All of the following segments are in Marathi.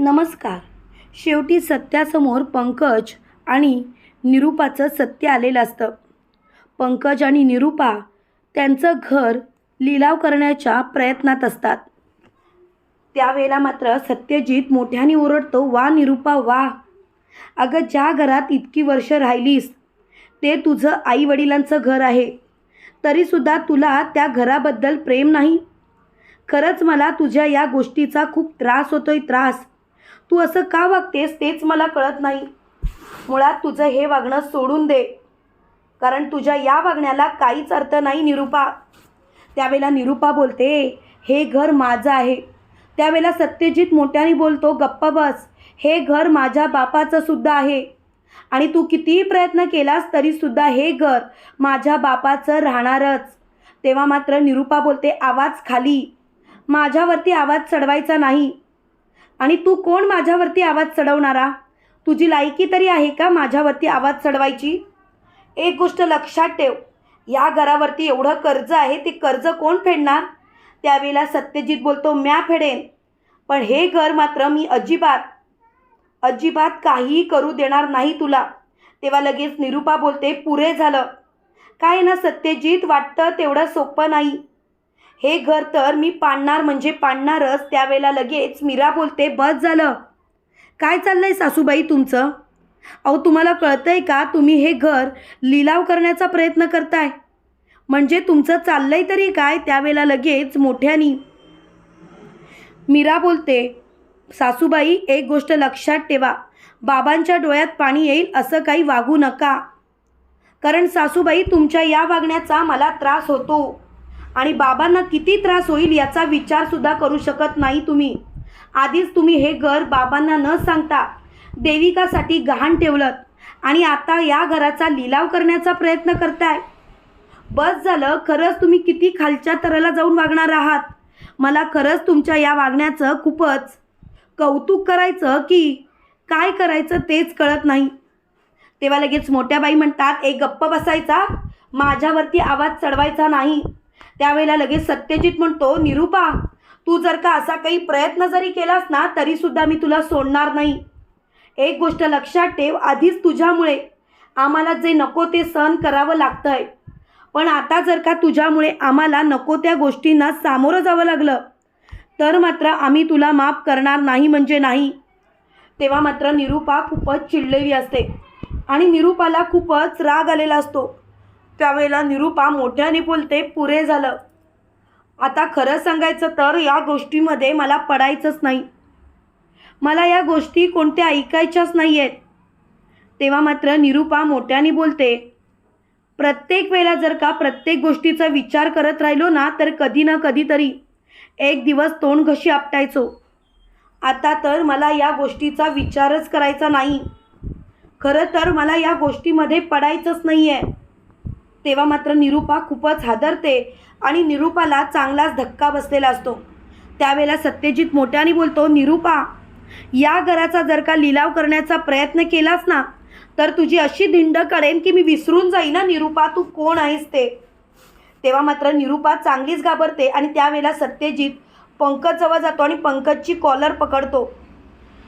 नमस्कार. शेवटी सत्यासमोर पंकज आणि निरूपाचं सत्य आलेलं असतं. पंकज आणि निरूपा त्यांचं घर लिलाव करण्याच्या प्रयत्नात असतात. त्यावेळेला मात्र सत्यजित मोठ्याने ओरडतो, वा निरूपा वा. अगं, ज्या घरात इतकी वर्ष राहिलीस ते तुझं आईवडिलांचं घर आहे, तरीसुद्धा तुला त्या घराबद्दल प्रेम नाही. खरंच मला तुझ्या या गोष्टीचा खूप त्रास होतोय. त्रास तू असं का वागतेस तेच मला कळत नाही. मुळात तुझं हे वागणं सोडून दे, कारण तुझ्या या वागण्याला काहीच अर्थ नाही निरूपा. त्यावेळेला निरूपा बोलते, हे घर माझं आहे. त्यावेळेला सत्यजित मोठ्याने बोलतो, गप्पा बस. हे घर माझ्या बापाचं सुद्धा आहे आणि तू कितीही प्रयत्न केलास तरीसुद्धा हे घर माझ्या बापाचं राहणारच. तेव्हा मात्र निरूपा बोलते, आवाज खाली. माझ्यावरती आवाज चढवायचा नाही. आणि तू कोण माझ्यावरती आवाज चढवणारा? तुझी लायकी तरी आहे का माझ्यावरती आवाज चढवायची? एक गोष्ट लक्षात ठेव, या घरावरती एवढं कर्ज आहे, ते कर्ज कोण फेडणार? त्यावेळेला सत्यजित बोलतो, म्या फेडेन, पण हे घर मात्र मी अजिबात काहीही करू देणार नाही तुला. तेव्हा लगेच निरूपा बोलते, पुरे झालं. काय ना सत्यजित, वाटतं तेवढं सोपं नाही. हे घर तर मी पाडणार म्हणजे पाडणारच. त्यावेळेला लगेच मीरा बोलते, बस झालं. काय चाललंय सासूबाई तुमचं? अहो, तुम्हाला कळतंय का? तुम्ही हे घर लिलाव करण्याचा प्रयत्न करताय, म्हणजे तुमचं चाललंय तरी काय? त्यावेळेला लगेच मोठ्यानी मीरा बोलते, सासूबाई एक गोष्ट लक्षात ठेवा, बाबांच्या डोळ्यात पाणी येईल असं काही वागू नका. कारण सासूबाई, तुमच्या या वागण्याचा मला त्रास होतो आणि बाबांना किती त्रास होईल याचा विचारसुद्धा करू शकत नाही तुम्ही. आधीच तुम्ही हे घर बाबांना न सांगता देविकासाठी गहाण ठेवलं आणि आता या घराचा लिलाव करण्याचा प्रयत्न करताय. बस झालं. खरंच तुम्ही किती खालच्या तराला जाऊन वागणार आहात. मला खरंच तुमच्या या वागण्याचं खूपच कौतुक करायचं की काय करायचं तेच कळत नाही. तेव्हा लगेच मोठ्या बाई म्हणतात, एक गप्प बसायचा, माझ्यावरती आवाज चढवायचा नाही. त्यावेळेला लगेच सत्यजित म्हणतो, निरूपा, तू जर का असा काही प्रयत्न जरी केलास ना तरीसुद्धा मी तुला सोडणार नाही. एक गोष्ट लक्षात ठेव, आधीच तुझ्यामुळे आम्हाला जे नको ते सहन करावं लागतंय, पण आता जर का तुझ्यामुळे आम्हाला नको त्या गोष्टींना सामोरं जावं लागलं तर मात्र आम्ही तुला माफ करणार नाही म्हणजे नाही. तेव्हा मात्र निरूपा खूपच चिडलेली असते आणि निरूपाला खूपच राग आलेला असतो. त्यावेळेला निरूपा मोठ्याने बोलते, पुरे झालं. आता खरं सांगायचं तर या गोष्टीमध्ये मला पडायचंच नाही. मला या गोष्टी कोणत्या ऐकायच्याच नाही आहेत. तेव्हा मात्र निरूपा मोठ्याने बोलते, प्रत्येक वेळेला जर का प्रत्येक गोष्टीचा विचार करत राहिलो ना तर कधी ना कधीतरी एक दिवस तोंड घशी आपटायचो. आता तर मला या गोष्टीचा विचारच करायचा नाही. खरं तर मला या गोष्टीमध्ये पडायचंच नाही आहे. तेव्हा मात्र निरूपा खूपच हादरते आणि निरूपाला चांगलाच धक्का बसलेला असतो. त्यावेळेला सत्यजित मोठ्याने बोलतो, निरूपा, या घराचा जर का लिलाव करण्याचा प्रयत्न केलास ना तर तुझी अशी धिंड काढेन की मी विसरून जाईन ना निरूपा तू कोण आहेस ते. तेव्हा मात्र निरूपा चांगलीच घाबरते आणि त्यावेळेला सत्यजित पंकज जवळ जातो आणि पंकजची कॉलर पकडतो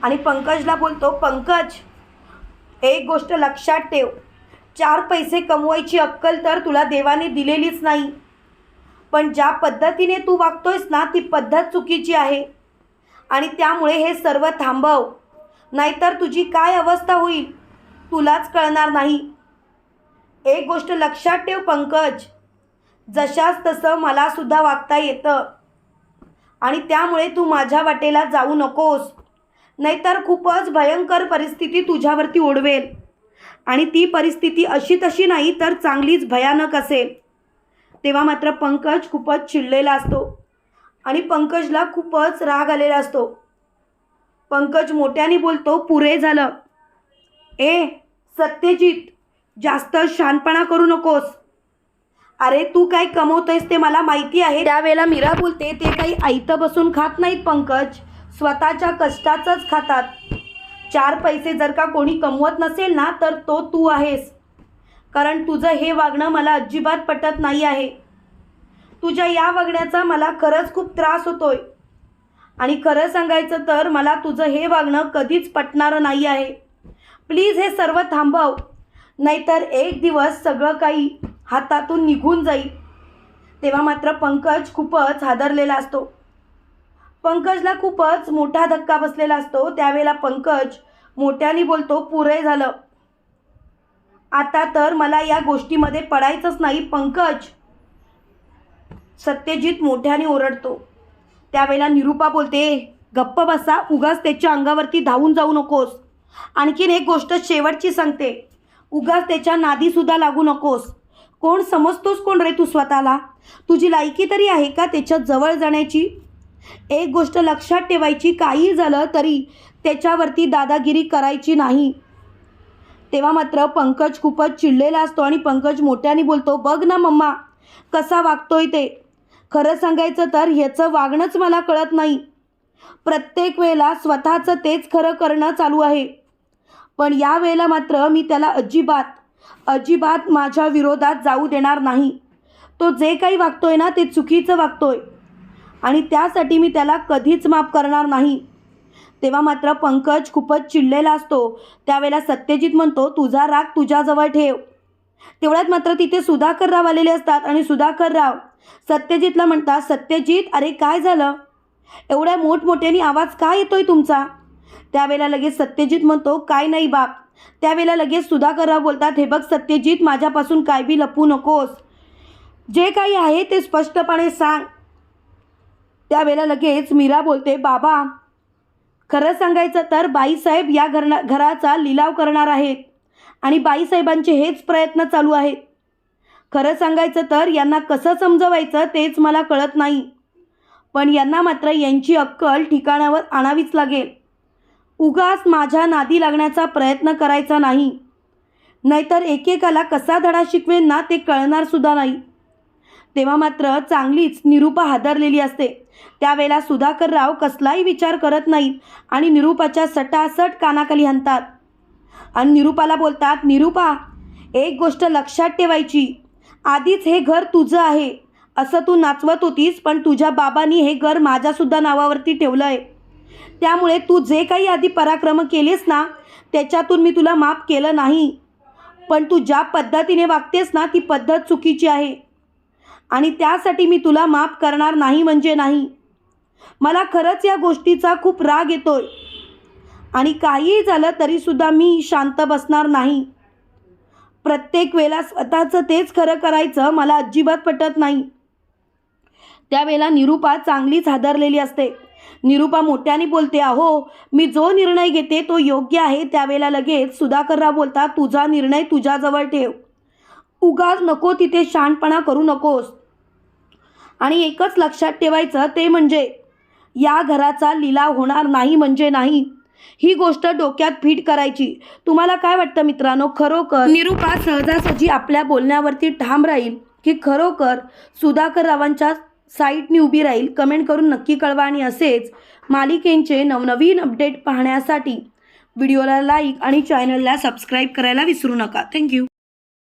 आणि पंकजला बोलतो, पंकज, एक गोष्ट लक्षात ठेव, 4 पैसे कमवायची अक्कल तर तुला देवाने दिलेलीच नाही, पण ज्या पद्धतीने तू वागतोयस ना ती पद्धत चुकीची आहे आणि त्यामुळे हे सर्व थांबव, नाहीतर तुझी काय अवस्था होईल तुलाच कळणार नाही. एक गोष्ट लक्षात ठेव पंकज, जशास तसं मला सुद्धा वागता येतं आणि त्यामुळे तू माझ्या वाटेला जाऊ नकोस, नाहीतर खूपच भयंकर परिस्थिती तुझ्यावरती ओढवेल आणि ती परिस्थिती अशी तशी नाही तर चांगलीच भयानक असेल. तेव्हा मात्र पंकज खूपच चिडलेला असतो आणि पंकजला खूपच राग आलेला असतो. पंकज मोठ्याने बोलतो, पुरे झालं. ए सत्यजित, जास्त शहाणपणा करू नकोस. अरे तू काय कमवतोयस ते मला माहिती आहे. त्यावेळेला मीरा बोलते, ते काही आयतं बसून खात नाहीत पंकज, स्वतःच्या कष्टाचंच खातात. 4 पैसे जर का कोणी कमवत नसेल ना तर तो तू आहेस. कारण तुझं हे वागणं मला अजिबात पटत नाही आहे. तुझ्या या वागण्याचा मला खरंच खूप त्रास होतोय आणि खरं सांगायचं तर मला तुझं हे वागणं कधीच पटणारं नाही आहे. प्लीज हे सर्व थांबव, नाहीतर एक दिवस सगळं काही हातातून निघून जाईल. तेव्हा मात्र पंकज खूपच हादरलेला असतो. पंकजला खूपच मोठा धक्का बसलेला असतो. त्यावेळेला पंकज मोठ्याने बोलतो, पुरे झालं, आता तर मला या गोष्टीमध्ये पडायचंच नाही. पंकज, सत्यजित मोठ्याने ओरडतो. त्यावेळेला निरूपा बोलते, गप्प बसा, उगाच त्याच्या अंगावरती धावून जाऊ नकोस. आणखीन एक गोष्ट शेवटची सांगते, उगाच त्याच्या नादीसुद्धा लागू नकोस. कोण समजतोस कोण रे तू स्वतःला? तुझी लायकी तरी आहे का त्याच्या जवळ जाण्याची? एक गोष्ट लक्षात ठेवायची, काही झालं तरी त्याच्यावरती दादागिरी करायची नाही. तेव्हा मात्र पंकज खूपच चिडलेला असतो आणि पंकज मोठ्याने बोलतो, बघ ना मम्मा कसा वागतोय ते. खरं सांगायचं तर ह्याचं वागणंच मला कळत नाही. प्रत्येक वेळेला स्वतःचं तेच खरं करणं चालू आहे, पण या वेळेला मात्र मी त्याला अजिबात माझ्या विरोधात जाऊ देणार नाही. तो जे काही वागतोय ना ते चुकीचं वागतोय आणि त्यासाठी मी त्याला कधीच माफ करणार नाही. तेव्हा मात्र पंकज खूपच चिडलेला असतो. त्यावेळेला सत्यजित म्हणतो, तुझा राग तुझ्याजवळ ठेव. तेवढ्यात मात्र तिथे सुधाकरराव आलेले असतात आणि सुधाकरराव सत्यजितला म्हणतात, सत्यजित अरे काय झालं, एवढ्या मोठमोठ्याने आवाज काय येतोय तुमचा? त्यावेळेला लगेच सत्यजित म्हणतो, काय नाही बाप. त्यावेळेला लगेच सुधाकरराव बोलतात, हे बघ सत्यजित, माझ्यापासून काय बी लपू नकोस, जे काही आहे ते स्पष्टपणे सांग. त्यावेळेला लगेच मीरा बोलते, बाबा खरं सांगायचं तर बाईसाहेब या घराचा लिलाव करणार आहेत आणि बाईसाहेबांचे हेच प्रयत्न चालू आहेत. खरं सांगायचं तर यांना कसं समजवायचं तेच मला कळत नाही, पण यांना मात्र यांची अक्कल ठिकाणावर आणावीच लागेल. उगाच माझ्या नादी लागण्याचा प्रयत्न करायचा नाही, नाहीतर एकेकाला कसा धडा शिकवेन ना ते कळणार सुद्धा नाही. तेव्हा मात्र चांगलीच निरूपा हादरलेली असते. त्यावेळेला सुधाकरराव कसलाही विचार करत नाहीत आणि निरूपाच्या सटासट कानाखाली हाणतात आणि निरूपाला बोलतात, निरूपा एक गोष्ट लक्षात ठेवायची, आधीच हे घर तुझं आहे असं तू नाचवत होतीस, पण तुझ्या बाबांनी हे घर माझ्यासुद्धा नावावरती ठेवलं आहे. त्यामुळे तू जे काही आधी पराक्रम केलेस ना त्याच्यातून मी तुला माफ केलं नाही, पण तू ज्या पद्धतीने वागतेस ना ती पद्धत चुकीची आहे आणि त्यासाठी मी तुला माफ करणार नाही म्हणजे नाही. मला खरंच या गोष्टीचा खूप राग येतोय आणि काहीही झालं तरीसुद्धा मी शांत बसणार नाही. प्रत्येक वेळेला स्वतःचं तेच खरं करायचं मला अजिबात पटत नाही. त्यावेळेला निरूपा चांगलीच हादरलेली असते. निरूपा मोठ्याने बोलते, अहो मी जो निर्णय घेते तो योग्य आहे. त्यावेळेला लगेच सुधाकरराव बोलतात, तुझा निर्णय तुझ्याजवळ ठेव, उगाच नको तिथे शहाणपणा करू नकोस. आणि एकच लक्षात ठेवायचं ते म्हणजे या घराचा लिलाव होणार नाही म्हणजे नाही. ही गोष्ट डोक्यात फिट करायची. तुम्हाला काय वाटतं मित्रांनो, खरोखर निरूपा सहजासहजी आपल्या बोलण्यावरती ठाम राहील की खरोखर सुधाकररावांच्या साईडनी उभी राहील? कमेंट करून नक्की कळवा आणि असेच मालिकेंचे नवनवीन अपडेट पाहण्यासाठी व्हिडिओला लाईक आणि चॅनलला सबस्क्राईब करायला विसरू नका. थँक्यू.